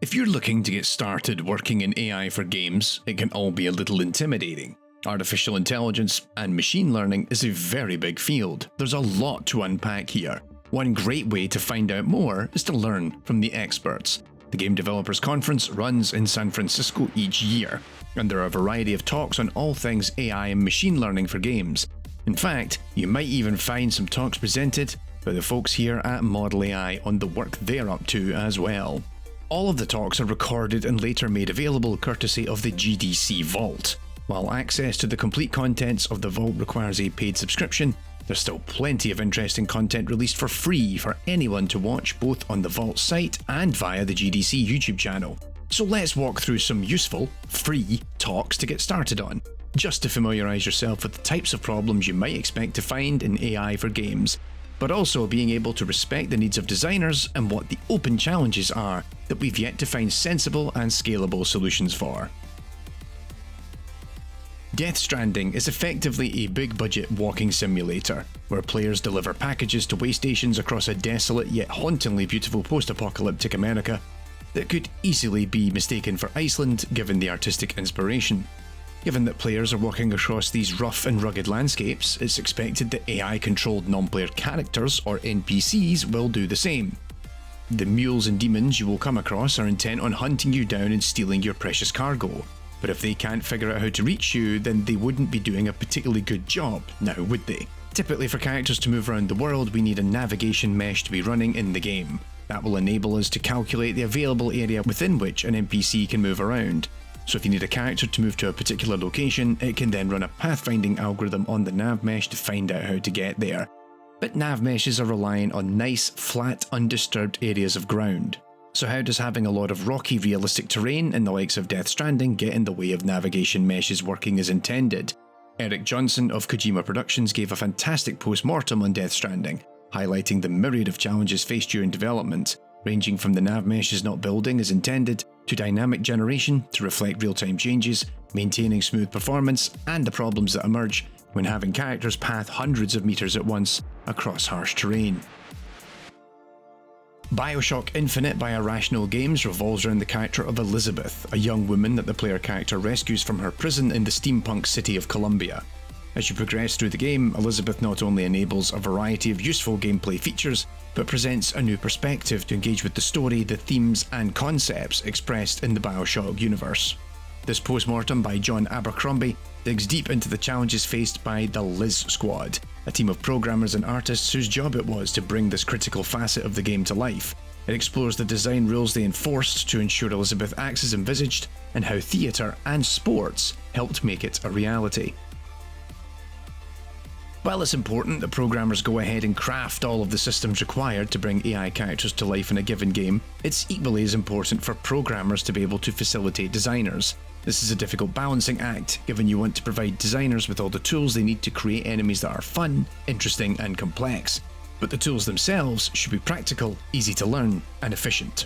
If you're looking to get started working in AI for games, it can all be a little intimidating. Artificial intelligence and machine learning is a very big field. There's a lot to unpack here. One great way to find out more is to learn from the experts. The Game Developers Conference runs in San Francisco each year, and there are a variety of talks on all things AI and machine learning for games. In fact, you might even find some talks presented by the folks here at Model AI on the work they're up to as well. All of the talks are recorded and later made available courtesy of the GDC Vault. While access to the complete contents of the Vault requires a paid subscription, there's still plenty of interesting content released for free for anyone to watch both on the Vault site and via the GDC YouTube channel. So let's walk through some useful, free talks to get started on, just to familiarise yourself with the types of problems you might expect to find in AI for games, but also being able to respect the needs of designers and what the open challenges are that we've yet to find sensible and scalable solutions for. Death Stranding is effectively a big-budget walking simulator, where players deliver packages to way stations across a desolate yet hauntingly beautiful post-apocalyptic America that could easily be mistaken for Iceland given the artistic inspiration. Given that players are walking across these rough and rugged landscapes, it's expected that AI-controlled non-player characters, or NPCs, will do the same. The mules and demons you will come across are intent on hunting you down and stealing your precious cargo. But if they can't figure out how to reach you, then they wouldn't be doing a particularly good job, now would they? Typically for characters to move around the world, we need a navigation mesh to be running in the game. That will enable us to calculate the available area within which an NPC can move around. So if you need a character to move to a particular location, it can then run a pathfinding algorithm on the nav mesh to find out how to get there. But nav meshes are relying on nice, flat, undisturbed areas of ground. So how does having a lot of rocky, realistic terrain in the likes of Death Stranding get in the way of navigation meshes working as intended? Eric Johnson of Kojima Productions gave a fantastic post-mortem on Death Stranding, highlighting the myriad of challenges faced during development, ranging from the nav meshes not building as intended, to dynamic generation to reflect real-time changes, maintaining smooth performance, and the problems that emerge when having characters path hundreds of meters at once across harsh terrain. BioShock Infinite by Irrational Games revolves around the character of Elizabeth, a young woman that the player character rescues from her prison in the steampunk city of Columbia. As you progress through the game, Elizabeth not only enables a variety of useful gameplay features, but presents a new perspective to engage with the story, the themes, and concepts expressed in the BioShock universe. This postmortem by John Abercrombie digs deep into the challenges faced by the Liz Squad, a team of programmers and artists whose job it was to bring this critical facet of the game to life. It explores the design rules they enforced to ensure Elizabeth acts as envisaged, and how theatre and sports helped make it a reality. While it's important that programmers go ahead and craft all of the systems required to bring AI characters to life in a given game, it's equally as important for programmers to be able to facilitate designers. This is a difficult balancing act, given you want to provide designers with all the tools they need to create enemies that are fun, interesting, and complex. But the tools themselves should be practical, easy to learn, and efficient.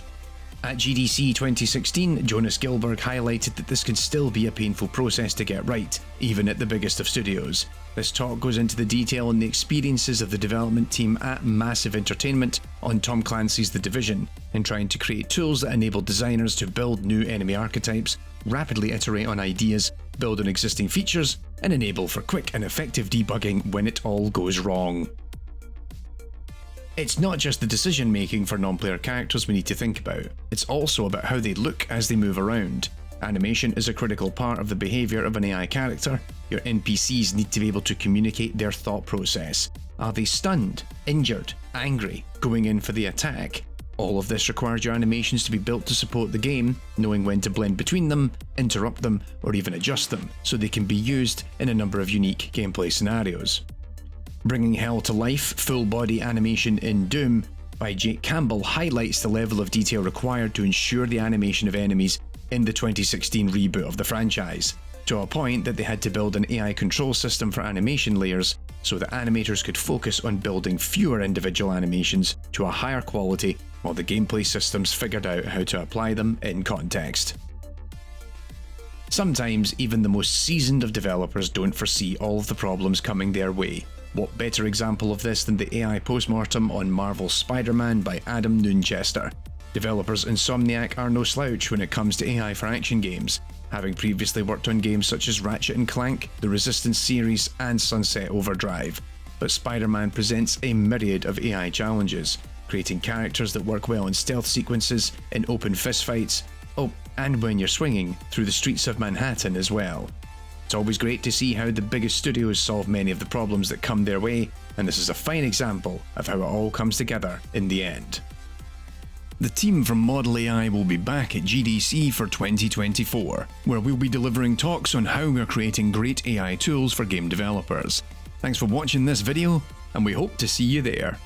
At GDC 2016, Jonas Gilberg highlighted that this can still be a painful process to get right, even at the biggest of studios. This talk goes into the detail on the experiences of the development team at Massive Entertainment on Tom Clancy's The Division, in trying to create tools that enable designers to build new enemy archetypes, rapidly iterate on ideas, build on existing features, and enable for quick and effective debugging when it all goes wrong. It's not just the decision making for non-player characters we need to think about, it's also about how they look as they move around. Animation is a critical part of the behaviour of an AI character. Your NPCs need to be able to communicate their thought process. Are they stunned, injured, angry, going in for the attack? All of this requires your animations to be built to support the game, knowing when to blend between them, interrupt them, or even adjust them, so they can be used in a number of unique gameplay scenarios. Bringing Hell to Life, full-body animation in Doom by Jake Campbell highlights the level of detail required to ensure the animation of enemies in the 2016 reboot of the franchise, to a point that they had to build an AI control system for animation layers so that animators could focus on building fewer individual animations to a higher quality while the gameplay systems figured out how to apply them in context. Sometimes even the most seasoned of developers don't foresee all of the problems coming their way. What better example of this than the AI postmortem on Marvel's Spider-Man by Adam Noonchester? Developers Insomniac are no slouch when it comes to AI for action games, having previously worked on games such as Ratchet & Clank, the Resistance series, and Sunset Overdrive. But Spider-Man presents a myriad of AI challenges, creating characters that work well in stealth sequences, in open fistfights, and when you're swinging through the streets of Manhattan as well. It's always great to see how the biggest studios solve many of the problems that come their way, and this is a fine example of how it all comes together in the end. The team from Model AI will be back at GDC for 2024, where we'll be delivering talks on how we're creating great AI tools for game developers. Thanks for watching this video, and we hope to see you there.